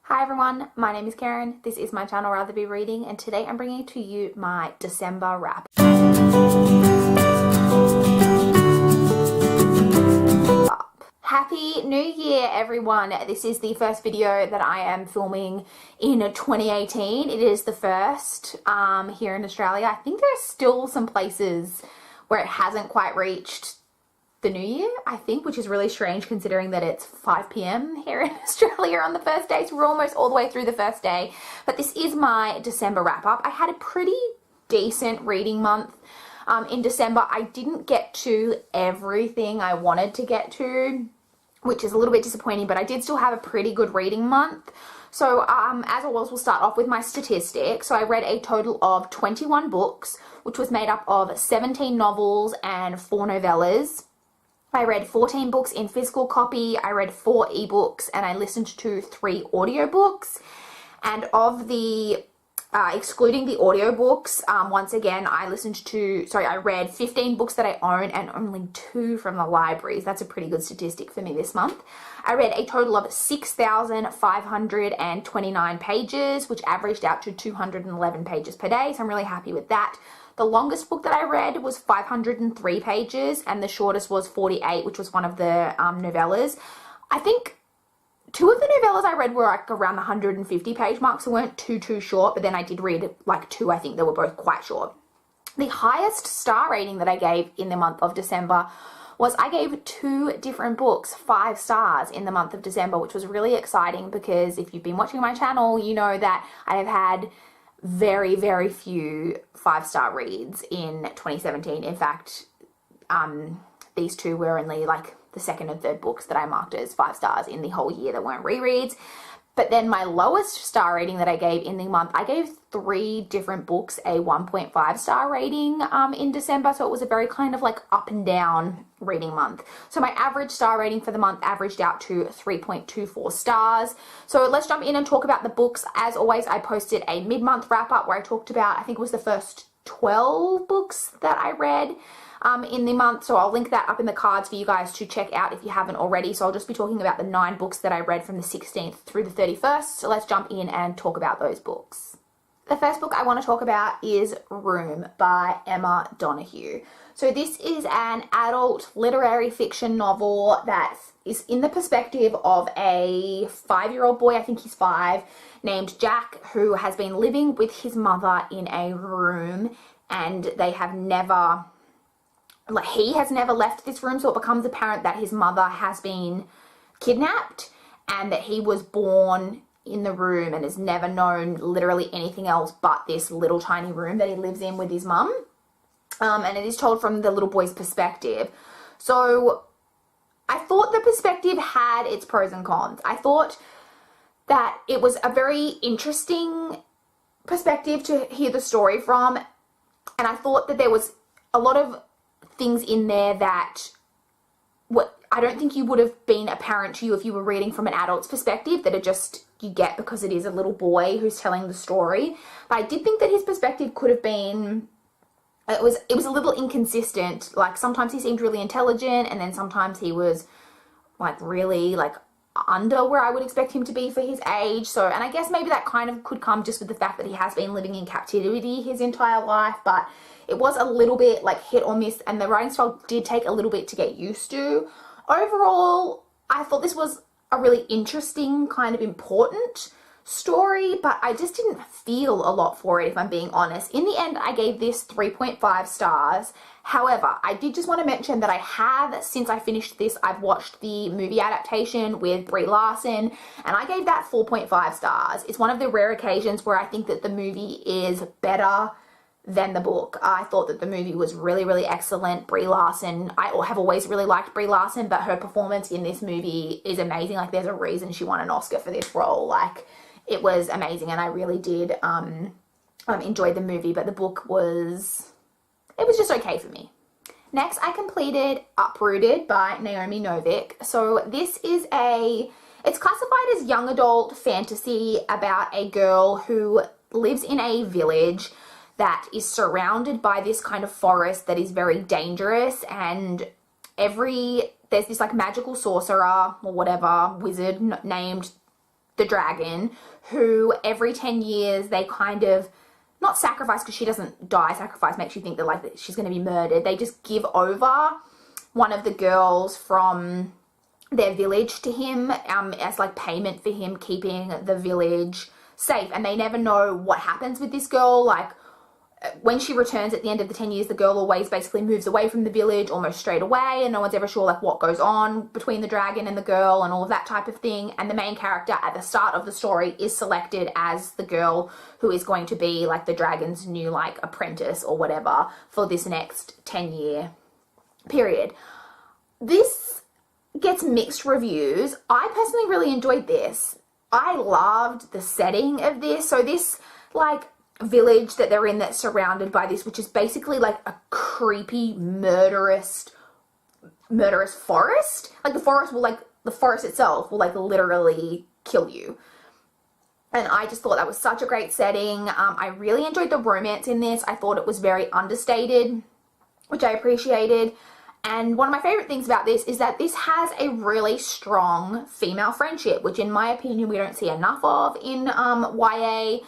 Hi everyone, my name is Karen, this is my channel RatherBeReading, and today I'm bringing to you my December wrap. Happy New Year everyone! This is the first video that I am filming in 2018. It is the first here in Australia. I think there are still some places where it hasn't quite reached the new year, I think, which is really strange considering that it's 5 p.m. here in Australia on the first day, so we're almost all the way through the first day. But this is my December wrap up. I had a pretty decent reading month in December. I didn't get to everything I wanted to get to, which is a little bit disappointing, but I did still have a pretty good reading month. So as always, we'll start off with my statistics. So I read a total of 21 books, which was made up of 17 novels and 4 novellas. I read 14 books in physical copy, I read 4 ebooks, and I listened to 3 audiobooks. And of the, excluding the audiobooks, once again, I read 15 books that I own and only 2 from the libraries. That's a pretty good statistic for me this month. I read a total of 6,529 pages, which averaged out to 211 pages per day, so I'm really happy with that. The longest book that I read was 503 pages, and the shortest was 48, which was one of the novellas. I think 2 of the novellas I read were like around the 150 page mark, so weren't too short, but then I did read like 2, I think they were both quite short. The highest star rating that I gave in the month of December was I gave 2 different books 5 stars in the month of December, which was really exciting because if you've been watching my channel, you know that I have had very few 5-star reads in 2017. In fact, these 2 were only like the second and third books that I marked as 5 stars in the whole year that weren't rereads. But then my lowest star rating that I gave in the month, I gave 3 different books a 1.5 star rating in December. So it was a very kind of like up and down reading month. So my average star rating for the month averaged out to 3.24 stars. So let's jump in and talk about the books. As always, I posted a mid-month wrap up where I talked about, I think it was the first 12 books that I read in the month, so I'll link that up in the cards for you guys to check out if you haven't already. So I'll just be talking about the 9 books that I read from the 16th through the 31st, so let's jump in and talk about those books. The first book I want to talk about is Room by Emma Donoghue. So this is an adult literary fiction novel that is in the perspective of a 5-year-old boy, I think he's 5, named Jack, who has been living with his mother in a room, and they have never... he has never left this room, so it becomes apparent that his mother has been kidnapped and that he was born in the room and has never known literally anything else but this little tiny room that he lives in with his mum. And it is told from the little boy's perspective. So I thought the perspective had its pros and cons. I thought that it was a very interesting perspective to hear the story from, and I thought that there was a lot of things in there that I don't think you would have been apparent to you if you were reading from an adult's perspective, that you get because it is a little boy who's telling the story. But I did think that his perspective could have been, it was a little inconsistent. Like sometimes he seemed really intelligent, and then sometimes he was like really like under where I would expect him to be for his age. So, and I guess maybe that kind of could come just with the fact that he has been living in captivity his entire life, but it was a little bit like hit or miss, and the writing style did take a little bit to get used to. Overall, I thought this was a really interesting, kind of important story, but I just didn't feel a lot for it, if I'm being honest. In the end, I gave this 3.5 stars. However, I did just want to mention that I have, since I finished this, I've watched the movie adaptation with Brie Larson, and I gave that 4.5 stars. It's one of the rare occasions where I think that the movie is better than the book. I thought that the movie was really excellent. Brie Larson, I have always really liked Brie Larson, but her performance in this movie is amazing. Like, there's a reason she won an Oscar for this role. Like, it was amazing, and I really did enjoy the movie, but the book was just okay for me. Next, I completed Uprooted by Naomi Novik. So this is it's classified as young adult fantasy about a girl who lives in a village that is surrounded by this kind of forest that is very dangerous, and there's this like magical sorcerer or whatever, wizard named the dragon, who every 10 years they kind of, not sacrifice because she doesn't die, sacrifice makes you think that like that she's going to be murdered. They just give over one of the girls from their village to him as like payment for him keeping the village safe. And they never know what happens with this girl. Like when she returns at the end of the 10 years, the girl always basically moves away from the village almost straight away, and no one's ever sure like what goes on between the dragon and the girl and all of that type of thing. And the main character at the start of the story is selected as the girl who is going to be like the dragon's new like apprentice or whatever for this next 10-year period. This gets mixed reviews. I personally really enjoyed this. I loved the setting of this. So this like village that they're in that's surrounded by this, which is basically like a creepy murderous forest. Like the forest itself will like literally kill you. And I just thought that was such a great setting. I really enjoyed the romance in this. I thought it was very understated, which I appreciated. And one of my favorite things about this is that this has a really strong female friendship, which in my opinion we don't see enough of in YA.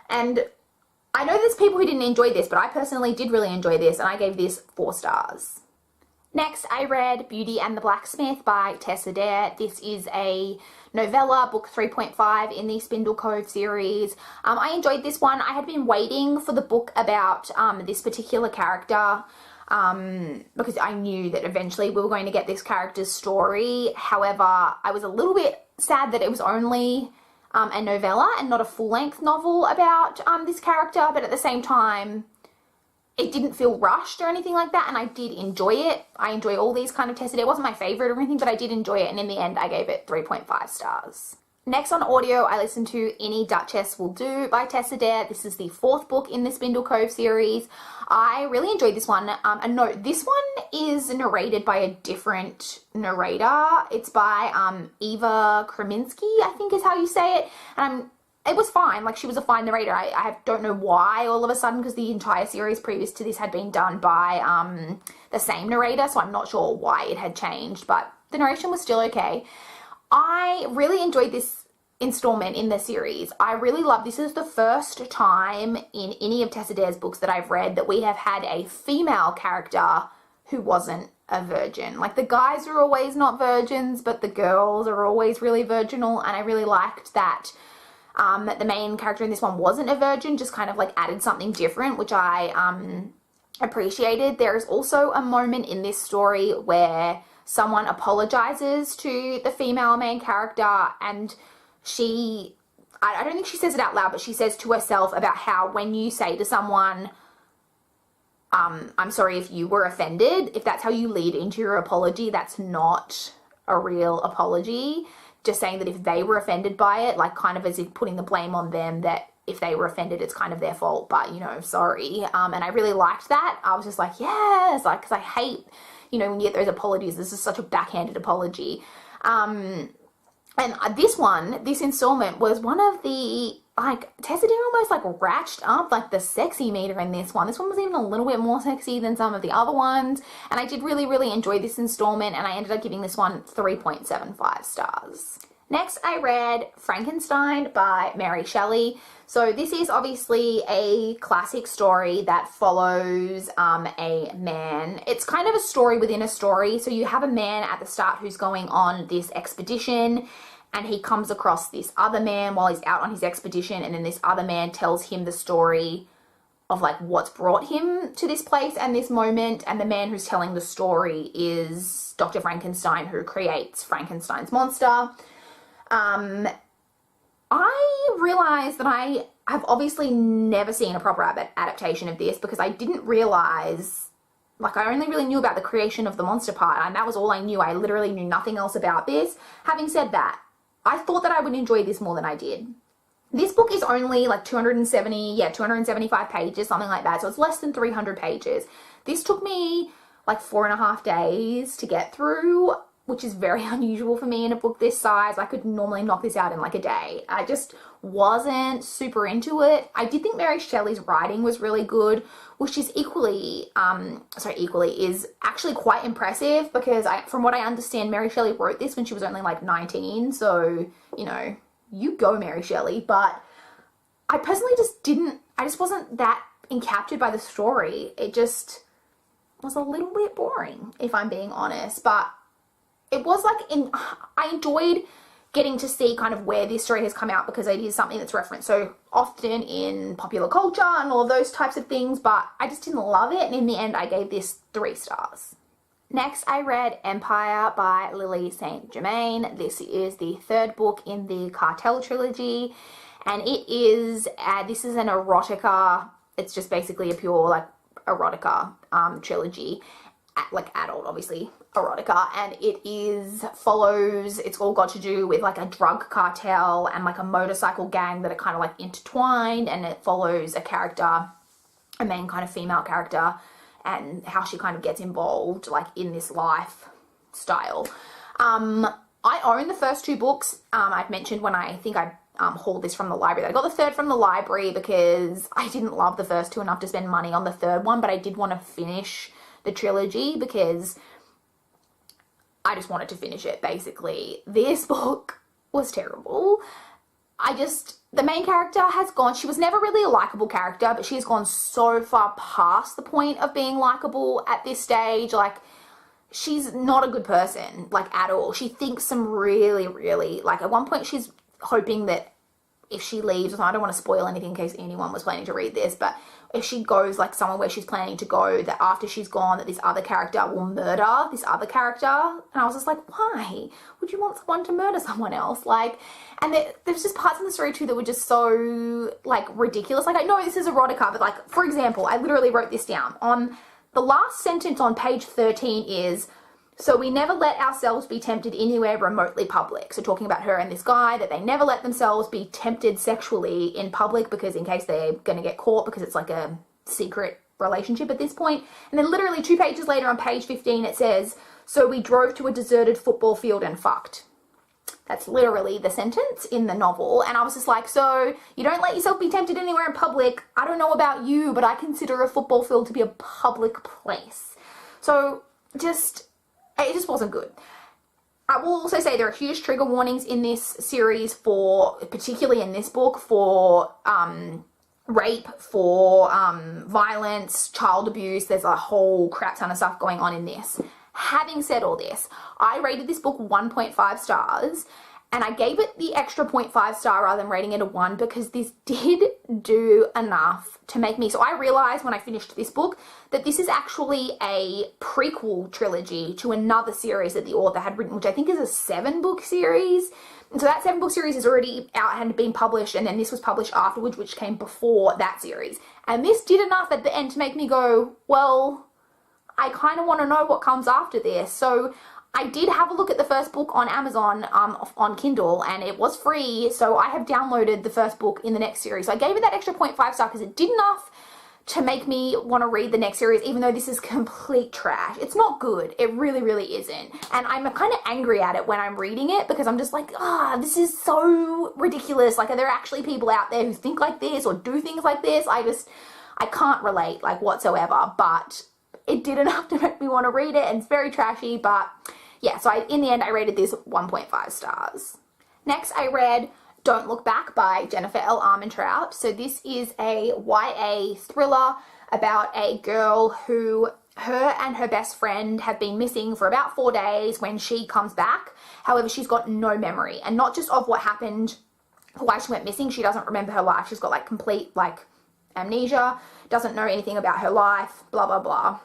And I know there's people who didn't enjoy this, but I personally did really enjoy this, and I gave this 4 stars. Next, I read Beauty and the Blacksmith by Tessa Dare. This is a novella, book 3.5 in the Spindle Cove series. I enjoyed this one. I had been waiting for the book about this particular character because I knew that eventually we were going to get this character's story. However, I was a little bit sad that it was only a novella and not a full-length novel about this character, but at the same time it didn't feel rushed or anything like that, and I did enjoy it. I enjoy all these kind of Tessa Dare. It wasn't my favorite or anything, but I did enjoy it, and in the end I gave it 3.5 stars. Next on audio, I listened to Any Duchess Will Do by Tessa Dare. This is the 4th book in the Spindle Cove series. I really enjoyed this one. And note, this one is narrated by a different narrator. It's by Eva Kreminski, I think is how you say it. And it was fine. Like, she was a fine narrator. I don't know why all of a sudden, because the entire series previous to this had been done by the same narrator, so I'm not sure why it had changed, but the narration was still okay. I really enjoyed this installment in the series. I really love this. Is the first time in any of Tessa Dare's books that I've read that we have had a female character who wasn't a virgin. Like, the guys are always not virgins, but the girls are always really virginal, and I really liked that the main character in this one wasn't a virgin, just kind of like added something different, which I appreciated. There is also a moment in this story where someone apologizes to the female main character, and she, I don't think she says it out loud, but she says to herself about how when you say to someone, I'm sorry if you were offended, if that's how you lead into your apology, that's not a real apology. Just saying that if they were offended by it, like kind of as if putting the blame on them, that if they were offended, it's kind of their fault, but, you know, sorry. And I really liked that. I was just like, yes, like, because I hate, you know, when you get those apologies. This is such a backhanded apology. And this installment was one of the, like, Tessa Dare almost, like, ratcheted up, like, the sexy meter in this one. This one was even a little bit more sexy than some of the other ones, and I did really, really enjoy this installment, and I ended up giving this one 3.75 stars. Next, I read Frankenstein by Mary Shelley. So this is obviously a classic story that follows a man. It's kind of a story within a story. So you have a man at the start who's going on this expedition, and he comes across this other man while he's out on his expedition, and then this other man tells him the story of, like, what's brought him to this place and this moment, and the man who's telling the story is Dr. Frankenstein, who creates Frankenstein's monster. I realized that I have obviously never seen a proper adaptation of this, because I didn't realize, like, I only really knew about the creation of the monster part, and that was all I knew. I literally knew nothing else about this. Having said that, I thought that I would enjoy this more than I did. This book is only like 275 pages, something like that. So it's less than 300 pages. This took me like 4.5 days to get through, which is very unusual for me in a book this size. I could normally knock this out in like a day. I just wasn't super into it. I did think Mary Shelley's writing was really good, which is is actually quite impressive, because from what I understand, Mary Shelley wrote this when she was only like 19. So, you know, you go, Mary Shelley. But I personally I just wasn't that encaptured by the story. It just was a little bit boring, if I'm being honest. But it was like, I enjoyed getting to see kind of where this story has come out, because it is something that's referenced so often in popular culture and all of those types of things, but I just didn't love it, and in the end I gave this 3 stars. Next, I read Empire by Lily St. Germain. This is the 3rd book in the Cartel trilogy, and this is an erotica. It's just basically a pure like erotica trilogy, like adult, obviously, erotica, and it's all got to do with like a drug cartel and like a motorcycle gang that are kind of like intertwined, and it follows a main kind of female character, and how she kind of gets involved like in this lifestyle. I own the first 2 books. I've mentioned when I think I hauled this from the library. I got the 3rd from the library because I didn't love the first 2 enough to spend money on the 3rd one, but I did want to finish the trilogy because I just wanted to finish it, basically. This book was terrible. The main character has gone, she was never really a likable character, but she has gone so far past the point of being likable at this stage. Like, she's not a good person, like, at all. She thinks some really, really, like, at one point she's hoping that if she leaves, I don't want to spoil anything in case anyone was planning to read this, but if she goes like somewhere where she's planning to go, that after she's gone, that this other character will murder this other character. And I was just like, why would you want someone to murder someone else? Like, and there's just parts in the story too that were just so like ridiculous. Like, I know this is erotica, but like, for example, I literally wrote this down. On the last sentence on page 13 is, so we never let ourselves be tempted anywhere remotely public. So talking about her and this guy, that they never let themselves be tempted sexually in public, because in case they're going to get caught, because it's like a secret relationship at this point. And then literally 2 pages later on page 15, it says, so we drove to a deserted football field and fucked. That's literally the sentence in the novel. And I was just like, so you don't let yourself be tempted anywhere in public. I don't know about you, but I consider a football field to be a public place. So it just wasn't good. I will also say there are huge trigger warnings in this series particularly in this book, for rape, for violence, child abuse. There's a whole crap ton of stuff going on in this. Having said all this, I rated this book 1.5 stars, and I gave it the extra 0.5 star rather than rating it a 1, because this did do enough to make me... So I realized when I finished this book that this is actually a prequel trilogy to another series that the author had written, which I think is a 7-book series. And so that 7-book series is already out and had been published, and then this was published afterwards, which came before that series. And this did enough at the end to make me go, well, I kind of want to know what comes after this. So I did have a look at the first book on Amazon on Kindle, and it was free, so I have downloaded the first book in the next series. So I gave it that extra 0.5 star because it did enough to make me want to read the next series, even though this is complete trash. It's not good. It really, really isn't. And I'm kind of angry at it when I'm reading it, because I'm just like, this is so ridiculous. Like, are there actually people out there who think like this or do things like this? I can't relate, like, whatsoever, but it did enough to make me want to read it, and it's very trashy, but yeah, so in the end, I rated this 1.5 stars. Next, I read Don't Look Back by Jennifer L. Armentrout. So this is a YA thriller about a girl who, her and her best friend have been missing for about 4 days when she comes back. However, she's got no memory, and not just of what happened, why she went missing. She doesn't remember her life. She's got like complete like amnesia, doesn't know anything about her life, blah, blah, blah.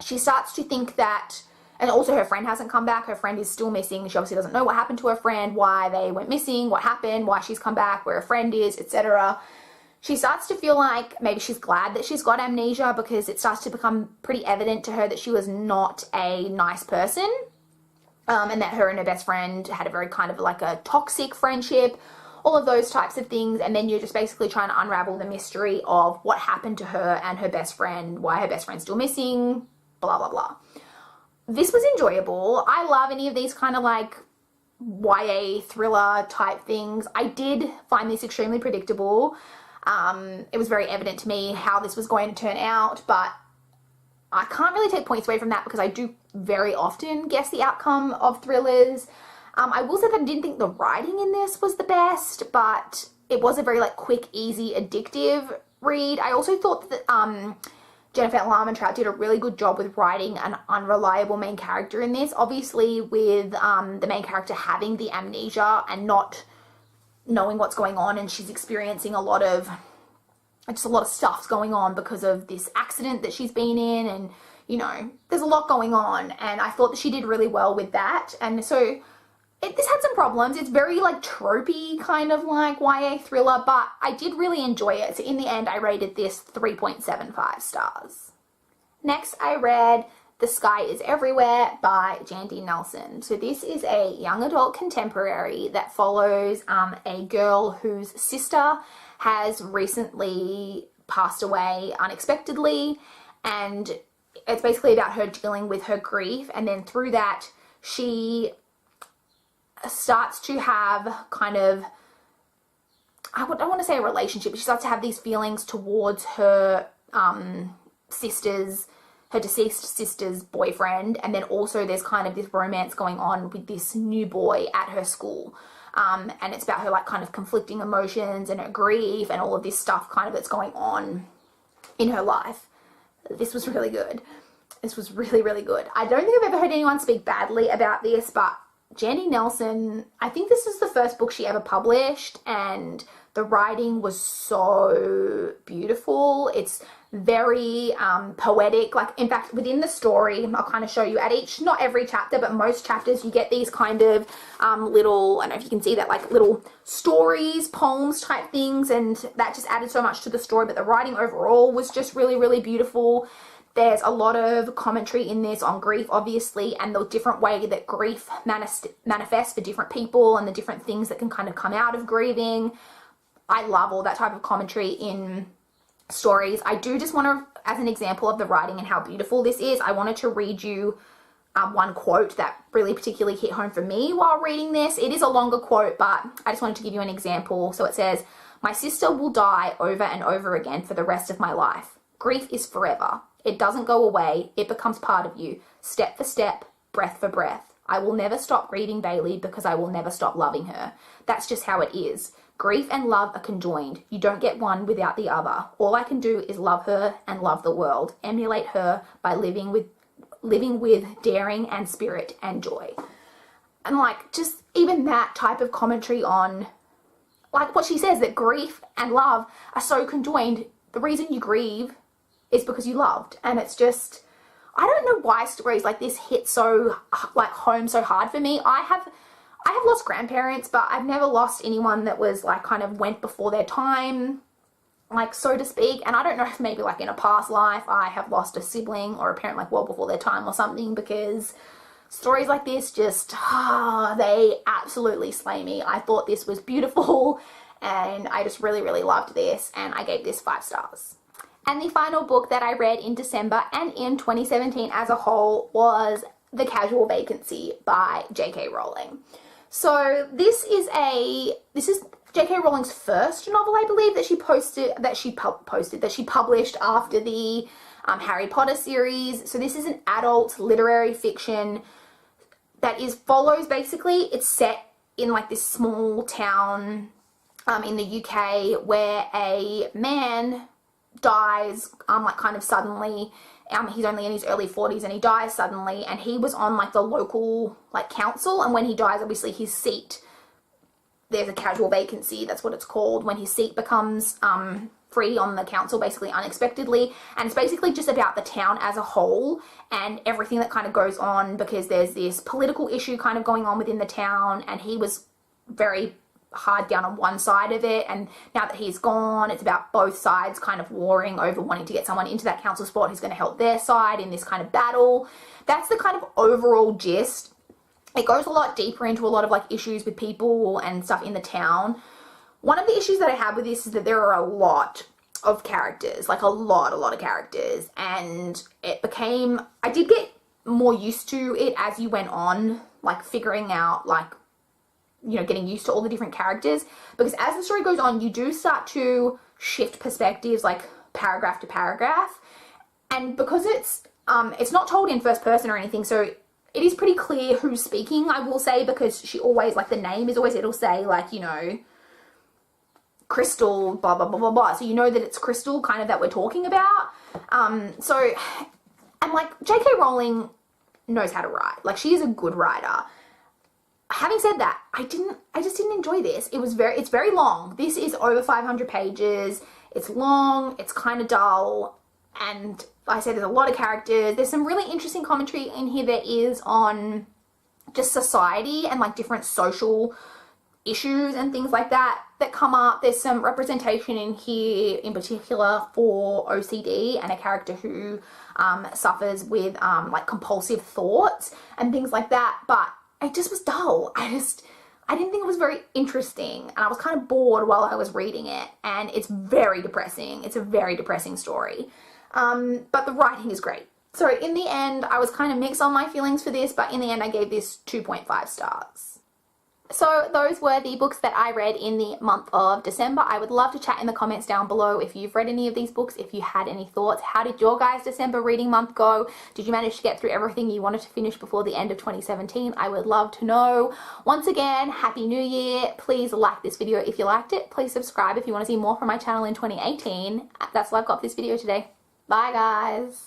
She starts to think that... And also her friend hasn't come back. Her friend is still missing. She obviously doesn't know what happened to her friend, why they went missing, what happened, why she's come back, where her friend is, etc. She starts to feel like maybe she's glad that she's got amnesia, because it starts to become pretty evident to her that she was not a nice person, and that her and her best friend had a very kind of like a toxic friendship, all of those types of things. And then you're just basically trying to unravel the mystery of what happened to her and her best friend, why her best friend's still missing, blah, blah, blah. This was enjoyable. I love any of these kind of like YA thriller type things. I did find this extremely predictable. It was very evident to me how this was going to turn out, but I can't really take points away from that, because I do very often guess the outcome of thrillers. I will say that I didn't think the writing in this was the best, but it was a very like quick, easy, addictive read. I also thought that Jennifer Larmentrout did a really good job with writing an unreliable main character in this. Obviously with the main character having the amnesia and not knowing what's going on, and she's experiencing a lot of stuff's going on because of this accident that she's been in, and you know, there's a lot going on, and I thought that she did really well with that. And so this had some problems. It's very like tropey kind of like YA thriller, but I did really enjoy it. So in the end, I rated this 3.75 stars. Next, I read The Sky is Everywhere by Jandy Nelson. So this is a young adult contemporary that follows a girl whose sister has recently passed away unexpectedly, and it's basically about her dealing with her grief, and then through that she starts to have kind of, I don't want to say a relationship, but she starts to have these feelings towards her her deceased sister's boyfriend, and then also there's kind of this romance going on with this new boy at her school. And it's about her like kind of conflicting emotions and her grief and all of this stuff kind of that's going on in her life. This was really good. This was really, really good. I don't think I've ever heard anyone speak badly about this, but Jandy Nelson, I think this is the first book she ever published, and the writing was so beautiful. It's very poetic. Like, in fact, within the story, I'll kind of show you at each, not every chapter, but most chapters, you get these kind of little, I don't know if you can see that, like little stories, poems type things, and that just added so much to the story. But the writing overall was just really, really beautiful. There's a lot of commentary in this on grief, obviously, and the different way that grief manifests for different people and the different things that can kind of come out of grieving. I love all that type of commentary in stories. I do just want to, as an example of the writing and how beautiful this is, I wanted to read you one quote that really particularly hit home for me while reading this. It is a longer quote, but I just wanted to give you an example. So it says, "My sister will die over and over again for the rest of my life. Grief is forever. It doesn't go away. It becomes part of you, step for step, breath for breath. I will never stop grieving Bailey because I will never stop loving her. That's just how it is. Grief and love are conjoined. You don't get one without the other. All I can do is love her and love the world, emulate her by living with daring and spirit and joy." And like, just even that type of commentary on, like what she says, that grief and love are so conjoined. The reason you grieve is because you loved. And it's just, I don't know why stories like this hit so like home so hard for me. I have lost grandparents, but I've never lost anyone that was like kind of went before their time, like so to speak. And I don't know if maybe like in a past life I have lost a sibling or a parent like well before their time or something, because stories like this just, they absolutely slay me. I thought this was beautiful and I just really, really loved this, and I gave this 5 stars. And the final book that I read in December and in 2017 as a whole was The Casual Vacancy by J.K. Rowling. So this is J.K. Rowling's first novel, I believe, that she published after the Harry Potter series. So this is an adult literary fiction that follows basically, it's set in like this small town in the UK where a man dies like kind of suddenly. He's only in his early 40s and he dies suddenly, and he was on like the local like council, and when he dies, obviously his seat, there's a casual vacancy, that's what it's called, when his seat becomes free on the council basically unexpectedly. And it's basically just about the town as a whole and everything that kind of goes on, because there's this political issue kind of going on within the town, and he was very hard down on one side of it, and now that he's gone, it's about both sides kind of warring over wanting to get someone into that council spot who's going to help their side in this kind of battle. That's the kind of overall gist. It goes a lot deeper into a lot of like issues with people and stuff in the town. One of the issues that I have with this is that there are a lot of characters, like a lot of characters, and I did get more used to it as you went on, like figuring out like, you know, getting used to all the different characters, because as the story goes on, you do start to shift perspectives like paragraph to paragraph. And because it's not told in first person or anything, so it is pretty clear who's speaking, I will say, because she always, like, the name is always, it'll say, like, you know, Crystal, blah, blah, blah, blah, blah. So you know that it's Crystal kind of that we're talking about. So, and like, J.K. Rowling knows how to write. Like, she is a good writer. Having said that, I just didn't enjoy this. It's very long. This is over 500 pages. It's long, it's kind of dull, and like I said, there's a lot of characters. There's some really interesting commentary in here there is on just society and like different social issues and things like that come up. There's some representation in here in particular for OCD and a character who suffers with like compulsive thoughts and things like that, but it just was dull. I didn't think it was very interesting, and I was kind of bored while I was reading it, and it's very depressing. It's a very depressing story, but the writing is great. So in the end, I was kind of mixed on my feelings for this, but in the end I gave this 2.5 stars. So those were the books that I read in the month of December. I would love to chat in the comments down below if you've read any of these books, if you had any thoughts. How did your guys' December reading month go? Did you manage to get through everything you wanted to finish before the end of 2017? I would love to know. Once again, Happy New Year. Please like this video if you liked it. Please subscribe if you want to see more from my channel in 2018. That's all I've got for this video today. Bye guys.